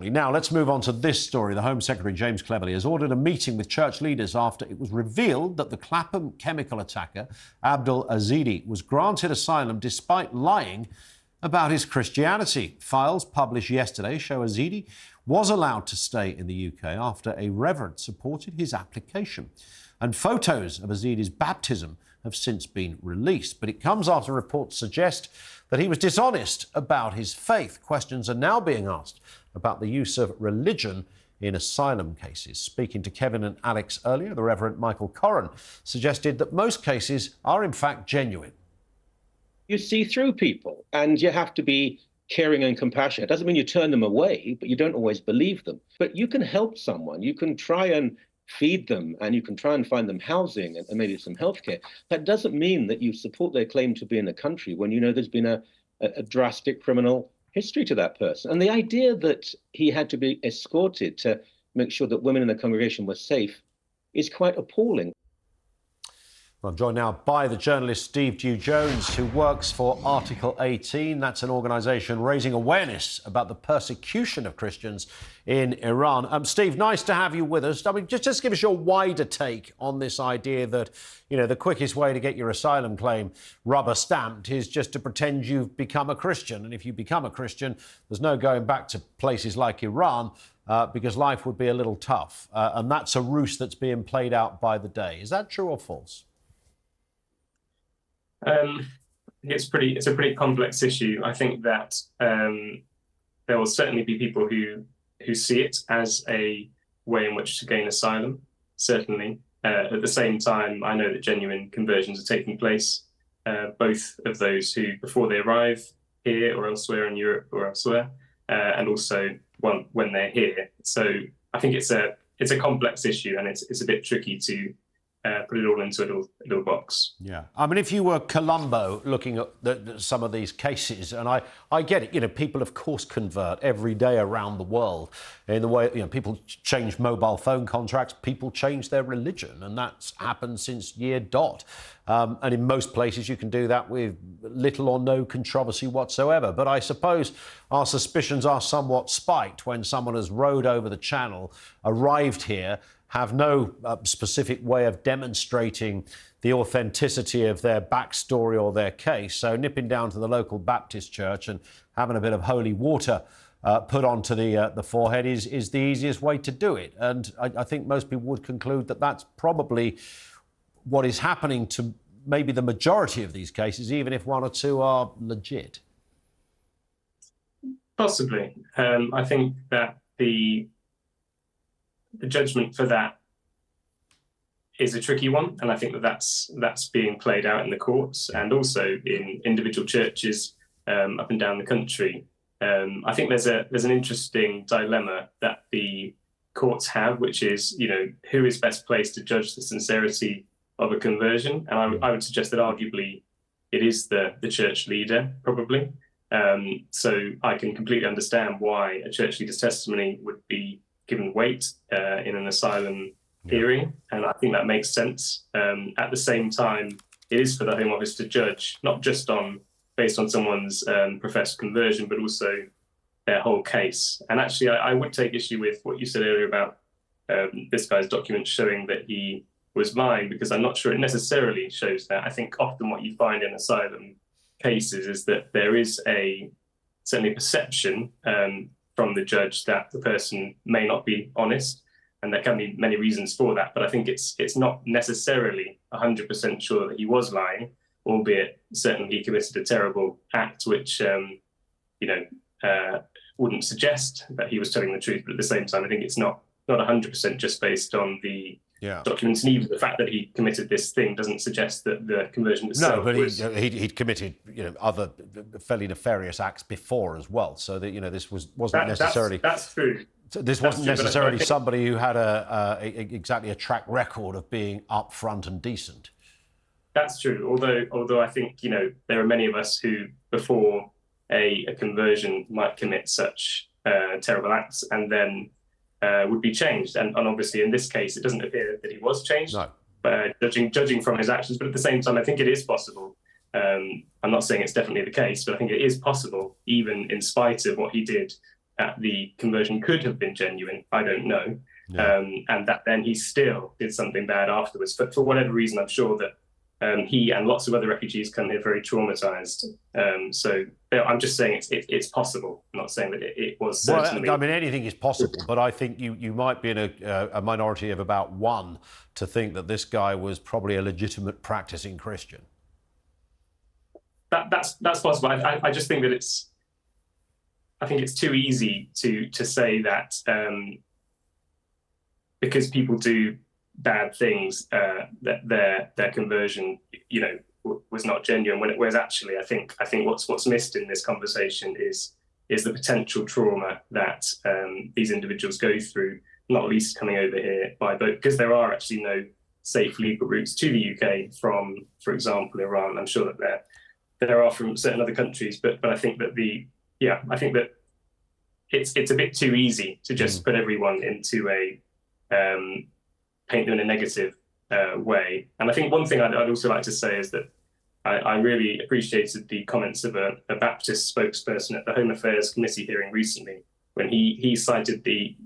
Now, let's move on to this story. The Home Secretary, James Cleverly, has ordered a meeting with church leaders after it was revealed that the Clapham chemical attacker, Abdul Ezedi, was granted asylum despite lying about his Christianity. Files published yesterday show Ezedi was allowed to stay in the UK after a reverend supported his application. And photos of Ezedi's baptism have since been released. But it comes after reports suggest that he was dishonest about his faith. Questions are now being asked about the use of religion in asylum cases. Speaking to Kevin and Alex earlier, the Reverend Michael Corran suggested that most cases are in fact genuine. You see through people and you have to be caring and compassionate. It doesn't mean you turn them away, but you don't always believe them. But you can help someone. You can try and feed them and you can try and find them housing and maybe some healthcare. That doesn't mean that you support their claim to be in a country when you know there's been a drastic criminal history to that person. And the idea that he had to be escorted to make sure that women in the congregation were safe is quite appalling. Well, I'm joined now by the journalist Steve Dew-Jones, who works for Article 18. That's an organisation raising awareness about the persecution of Christians in Iran. Steve, nice to have you with us. I mean, just give us your wider take on this idea that, you know, the quickest way to get your asylum claim rubber stamped is just to pretend you've become a Christian. And if you become a Christian, there's no going back to places like Iran because life would be a little tough. And that's a ruse that's being played out by the day. Is that true or false? It's a pretty complex issue. I think that there will certainly be people who see it as a way in which to gain asylum, certainly. At the same time, I know that genuine conversions are taking place, both of those who, before they arrive here or elsewhere in Europe or elsewhere, and also when they're here. So I think it's a complex issue, and it's a bit tricky to put it all into a little box. Yeah. I mean, if you were Columbo looking at some of these cases, and I get it, you know, people, of course, convert every day around the world in the way, you know, people change mobile phone contracts, people change their religion, and that's happened since year dot. And in most places, you can do that with little or no controversy whatsoever. But I suppose our suspicions are somewhat spiked when someone has rowed over the channel, arrived here, have no specific way of demonstrating the authenticity of their backstory or their case. So nipping down to the local Baptist church and having a bit of holy water put onto the forehead is the easiest way to do it. And I think most people would conclude that that's probably what is happening to maybe the majority of these cases, even if one or two are legit. Possibly. I think that the judgment for that is a tricky one, and I think that that's being played out in the courts and also in individual churches up and down the country. I think there's an interesting dilemma that the courts have, which is, you know, who is best placed to judge the sincerity of a conversion, and I would suggest that arguably it is the church leader, probably. So I can completely understand why a church leader's testimony would be given weight in an asylum hearing, and I think that makes sense. At the same time, it is for the Home Office to judge, not just based on someone's professed conversion, but also their whole case. And actually, I would take issue with what you said earlier about this guy's documents showing that he was lying, because I'm not sure it necessarily shows that. I think often what you find in asylum cases is that there is certainly perception from the judge that the person may not be honest, and there can be many reasons for that. But I think it's not necessarily 100% sure that he was lying, albeit certainly he committed a terrible act, which wouldn't suggest that he was telling the truth. But at the same time, I think it's not 100% just based on the documents, and even the fact that he committed this thing doesn't suggest that the conversion itself. No, but he'd committed, you know, other fairly nefarious acts before as well. So that, you know, this wasn't necessarily. That's true. So this wasn't necessarily somebody who had exactly a track record of being upfront and decent. That's true. Although I think, you know, there are many of us who, before a conversion, might commit such terrible acts and then would be changed. And obviously, in this case, it doesn't appear that he was changed, judging from his actions. But at the same time, I think it is possible. I'm not saying it's definitely the case, but I think it is possible, even in spite of what he did, that the conversion could have been genuine. I don't know. Yeah. And that then he still did something bad afterwards. But for whatever reason, I'm sure that he and lots of other refugees come here very traumatized. So I'm just saying it's possible. I'm not saying that it was certainly. Well, I mean, anything is possible, but I think you might be in a minority of about one to think that this guy was probably a legitimate practicing Christian. That's possible. I just think that I think it's too easy to say that because people do bad things, that their conversion, was not genuine. Whereas actually, I think what's missed in this conversation is the potential trauma that these individuals go through, not least coming over here by boat, because there are actually no safe legal routes to the UK from, for example, Iran. I'm sure that there are from certain other countries, but I think that I think that it's a bit too easy to just put everyone into a paint them in a negative way. And I think one thing I'd also like to say is that I really appreciated the comments of a Baptist spokesperson at the Home Affairs Committee hearing recently, when he cited the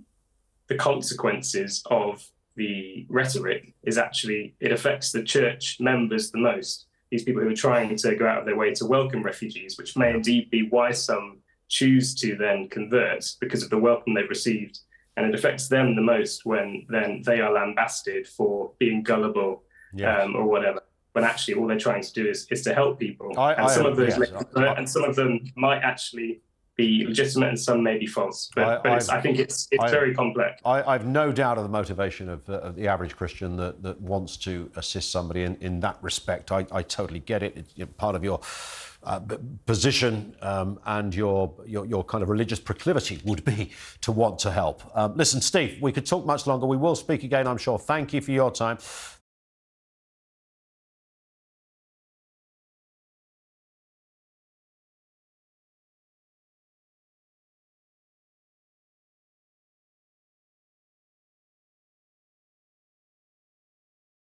consequences of the rhetoric is actually, it affects the church members the most. These people who are trying to go out of their way to welcome refugees, which may indeed be why some choose to then convert, because of the welcome they've received. And it affects them the most when then they are lambasted for being gullible, or whatever, when actually all they're trying to do is to help people. Some of those and some of them might actually be legitimate and some may be false. But I think it's very complex. I've no doubt of the motivation of the average Christian that wants to assist somebody in that respect. I totally get it. It's part of your position and your kind of religious proclivity would be to want to help. Listen, Steve, we could talk much longer. We will speak again, I'm sure. Thank you for your time.